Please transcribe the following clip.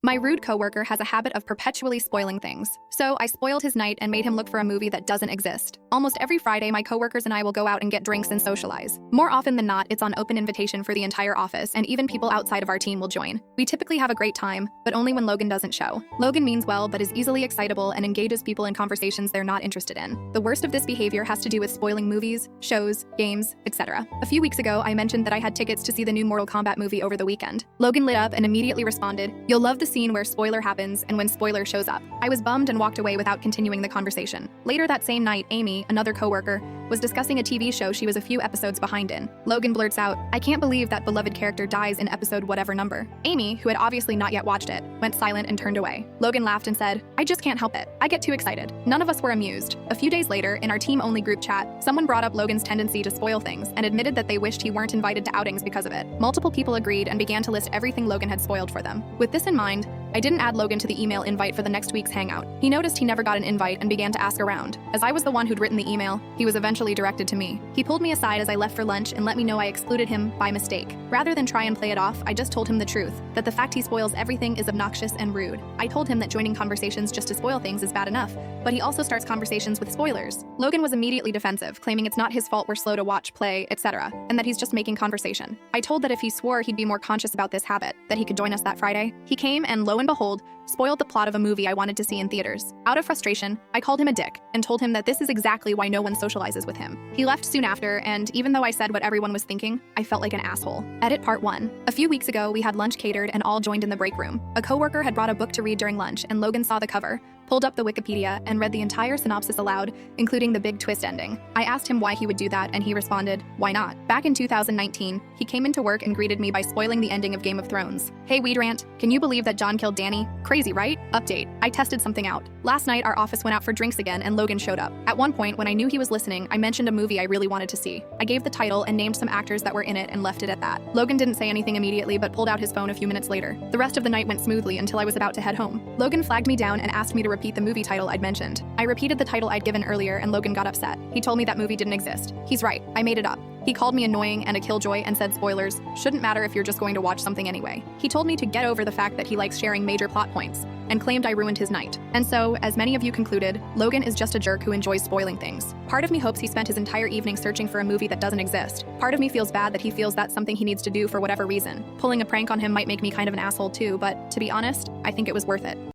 My rude coworker has a habit of perpetually spoiling things. So I spoiled his night and made him look for a movie that doesn't exist. Almost every Friday, my coworkers and I will go out and get drinks and socialize. More often than not, it's on open invitation for the entire office, and even people outside of our team will join. We typically have a great time, but only when Logan doesn't show. Logan means well, but is easily excitable and engages people in conversations they're not interested in. The worst of this behavior has to do with spoiling movies, shows, games, etc. A few weeks ago, I mentioned that I had tickets to see the new Mortal Kombat movie over the weekend. Logan lit up and immediately responded, "You'll love the scene where spoiler happens and when spoiler shows up." I was bummed and walked away without continuing the conversation. Later that same night, Amy, another coworker, was discussing a TV show she was a few episodes behind in. Logan blurts out, "I can't believe that beloved character dies in episode whatever number." Amy, who had obviously not yet watched it, went silent and turned away. Logan laughed and said, "I just can't help it. I get too excited." None of us were amused. A few days later, in our team-only group chat, someone brought up Logan's tendency to spoil things and admitted that they wished he weren't invited to outings because of it. Multiple people agreed and began to list everything Logan had spoiled for them. With this in mind, I didn't add Logan to the email invite for the next week's hangout. He noticed he never got an invite and began to ask around. As I was the one who'd written the email, he was eventually directed to me. He pulled me aside as I left for lunch and let me know I excluded him by mistake. Rather than try and play it off, I just told him the truth, that the fact he spoils everything is obnoxious and rude. I told him that joining conversations just to spoil things is bad enough, but he also starts conversations with spoilers. Logan was immediately defensive, claiming it's not his fault we're slow to watch, play, etc., and that he's just making conversation. I told that if he swore he'd be more conscious about this habit, that he could join us that Friday. He came and, lo and behold, spoiled the plot of a movie I wanted to see in theaters. Out of frustration, I called him a dick and told him that this is exactly why no one socializes with him. He left soon after, and even though I said what everyone was thinking, I felt like an asshole. Edit part 1. A few weeks ago, we had lunch catered and all joined in the break room. A coworker had brought a book to read during lunch, and Logan saw the cover, pulled up the Wikipedia, and read the entire synopsis aloud, including the big twist ending. I asked him why he would do that, and he responded, "Why not?" Back in 2019, he came into work and greeted me by spoiling the ending of Game of Thrones. "Hey, Weed Rant, can you believe that Jon killed Dany? Crazy, right?" Update: I tested something out. Last night, our office went out for drinks again, and Logan showed up. At one point, when I knew he was listening, I mentioned a movie I really wanted to see. I gave the title and named some actors that were in it and left it at that. Logan didn't say anything immediately, but pulled out his phone a few minutes later. The rest of the night went smoothly until I was about to head home. Logan flagged me down and asked me to repeat the movie title I'd mentioned. I repeated the title I'd given earlier, and Logan got upset. He told me that movie didn't exist. He's right, I made it up. He called me annoying and a killjoy and said spoilers shouldn't matter if you're just going to watch something anyway. He told me to get over the fact that he likes sharing major plot points, and claimed I ruined his night. And so, as many of you concluded, Logan is just a jerk who enjoys spoiling things. Part of me hopes he spent his entire evening searching for a movie that doesn't exist. Part of me feels bad that he feels that's something he needs to do for whatever reason. Pulling a prank on him might make me kind of an asshole too, but to be honest, I think it was worth it.